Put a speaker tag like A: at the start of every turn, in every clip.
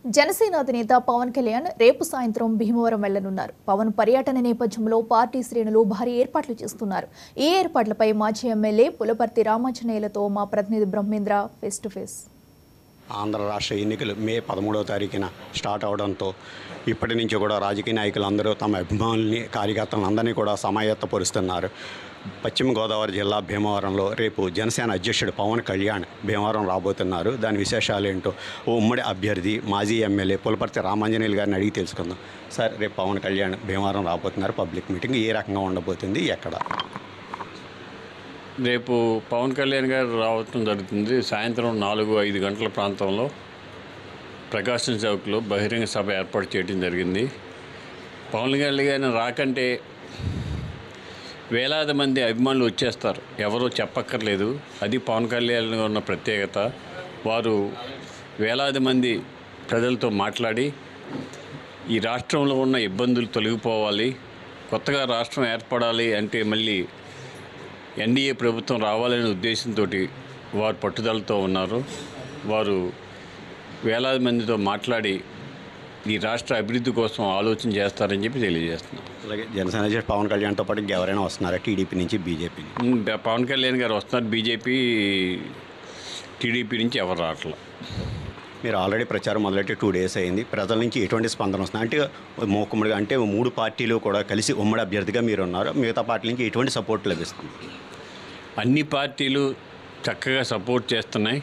A: జనసేన అధినేత పవన్ కళ్యాణ్ రేపు సాయంత్రం భీమవరం వెళ్లనున్నారు. పవన్ పర్యటన నేపథ్యంలో పార్టీ శ్రేణులు భారీ ఏర్పాట్లు చేస్తున్నారు. ఈ ఏర్పాట్లపై మాజీ ఎమ్మెల్యే పులపర్తి రామాంజనేయులతో మా ప్రతినిధి Brahmendra face to face.
B: Andhra రాష్ట్ర ఎన్నికలు మే 13వ తారీఖున స్టార్ట్ అవడంతో ఇప్పటి నుంచి కూడా రాజకీయ నాయకులందరూ తమ అభిమానుల్ని కార్యకర్తలందరినీ కూడా సమాయత్తపరుస్తున్నారు. పశ్చిమ గోదావరి జిల్లా భీమవరంలో రేపు జనసేన అధ్యక్షుడు పవన్ కళ్యాణ్ భీమవరం రాబోతున్నారు. దాని విశేషాలు ఏంటో ఓ ఉమ్మడి అభ్యర్థి మాజీ ఎమ్మెల్యే పులపర్తి రామాంజనేయులు గారిని అడిగి తెలుసుకుందాం. సార్, రేపు పవన్ కళ్యాణ్ భీమవరం రాబోతున్నారు. పబ్లిక్ మీటింగ్ ఏ రకంగా ఉండబోతుంది, ఎక్కడ?
C: రేపు పవన్ కళ్యాణ్ గారు రావటం జరుగుతుంది. సాయంత్రం 4-5 గంటల ప్రాంతంలో ప్రకాశం చౌక్లో బహిరంగ సభ ఏర్పాటు చేయడం జరిగింది. పవన్ కళ్యాణ్ రాకంటే వేలాది మంది అభిమానులు వచ్చేస్తారు, ఎవరో చెప్పక్కర్లేదు. అది పవన్ కళ్యాణ్ ఉన్న ప్రత్యేకత. వారు వేలాది మంది ప్రజలతో మాట్లాడి ఈ రాష్ట్రంలో ఉన్న ఇబ్బందులు తొలగిపోవాలి, కొత్తగా రాష్ట్రం ఏర్పడాలి అంటే మళ్ళీ ఎన్డీఏ ప్రభుత్వం రావాలనే ఉద్దేశంతో వారు పట్టుదలతో ఉన్నారు. వారు వేలాది మందితో మాట్లాడి ఈ రాష్ట్ర అభివృద్ధి కోసం ఆలోచన చేస్తారని చెప్పి తెలియజేస్తున్నాం.
B: అలాగే జనసేన అధ్యక్షుడు పవన్ కళ్యాణ్తో పాటు ఇంకెవరైనా వస్తున్నారా? టీడీపీ నుంచి, బీజేపీ?
C: పవన్ కళ్యాణ్ గారు వస్తున్నారు. బీజేపీ, టీడీపీ నుంచి ఎవరు రావట్లేదు.
B: మీరు ఆల్రెడీ ప్రచారం మొదలెట్టి 2 డేస్ అయింది. ప్రజల నుంచి ఎటువంటి స్పందన వస్తుంది? అంటే మూకుమ్మడిగా, అంటే 3 పార్టీలు కూడా కలిసి ఉమ్మడి అభ్యర్థిగా మీరు ఉన్నారు. మిగతా పార్టీల నుంచి ఎటువంటి సపోర్ట్ లభిస్తుంది?
C: అన్ని పార్టీలు చక్కగా సపోర్ట్ చేస్తున్నాయి.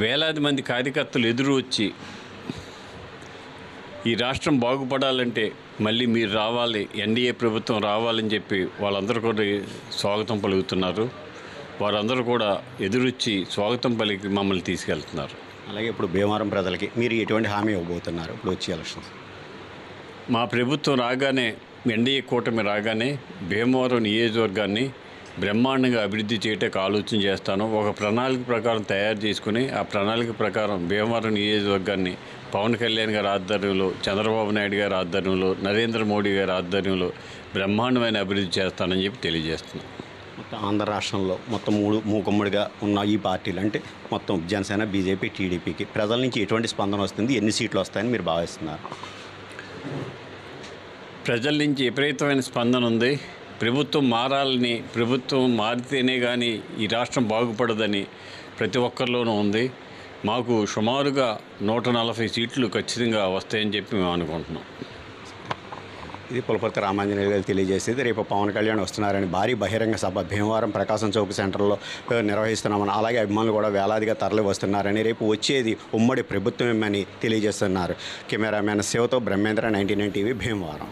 C: వేలాది మంది కార్యకర్తలు ఎదురు వచ్చి ఈ రాష్ట్రం బాగుపడాలంటే మళ్ళీ మీరు రావాలి, ఎన్డీఏ ప్రభుత్వం రావాలని చెప్పి వాళ్ళందరూ కూడా స్వాగతం పలుకుతున్నారు. వారందరూ కూడా ఎదురొచ్చి స్వాగతం పలికి మమ్మల్ని తీసుకెళ్తున్నారు.
B: అలాగే ఇప్పుడు భీమవరం ప్రజలకి మీరు ఎటువంటి హామీ ఇవ్వబోతున్నారు ఇప్పుడు వచ్చే ఎలక్షన్స్?
C: మా ప్రభుత్వం రాగానే, ఎన్డీఏ కూటమి రాగానే భీమవరం నియోజకవర్గాన్ని బ్రహ్మాండంగా అభివృద్ధి చేయడానికి ఆలోచన చేస్తాను. ఒక ప్రణాళిక ప్రకారం తయారు చేసుకుని ఆ ప్రణాళిక ప్రకారం భీమవరం నియోజకవర్గాన్ని పవన్ కళ్యాణ్ గారి ఆధ్వర్యంలో, చంద్రబాబు నాయుడు గారి ఆధ్వర్యంలో, నరేంద్ర మోడీ గారి ఆధ్వర్యంలో బ్రహ్మాండమైన అభివృద్ధి చేస్తానని చెప్పి తెలియజేస్తున్నాను.
B: మొత్తం ఆంధ్ర రాష్ట్రంలో మొత్తం మూకుమ్మడిగా ఉన్న ఈ పార్టీలు, అంటే మొత్తం జనసేన, బీజేపీ, టీడీపీకి ప్రజల నుంచి ఎటువంటి స్పందన వస్తుంది? ఎన్ని సీట్లు వస్తాయని మీరు భావిస్తున్నారు?
C: ప్రజల నుంచి విపరీతమైన స్పందన ఉంది. ప్రభుత్వం మారాలని, ప్రభుత్వం మారితేనే కానీ ఈ రాష్ట్రం బాగుపడదని ప్రతి ఒక్కరిలోనూ ఉంది. మాకు సుమారుగా 140 సీట్లు ఖచ్చితంగా వస్తాయని చెప్పి మేము అనుకుంటున్నాం.
B: ఇది పులపర్తి రామాంజనేయులు గారు తెలియజేసేది. రేపు పవన్ కళ్యాణ్ వస్తున్నారని భారీ బహిరంగ సభ భీమవరం ప్రకాశం చౌక్ సెంటర్లో నిర్వహిస్తున్నామని, అలాగే అభిమానులు కూడా వేలాదిగా తరలి వస్తున్నారని, రేపు వచ్చేది ఉమ్మడి ప్రభుత్వమేమని తెలియజేస్తున్నారు. కెమెరామ్యాన్ శివతో బ్రహ్మేంద్ర, 99 టీవీ, భీమవరం.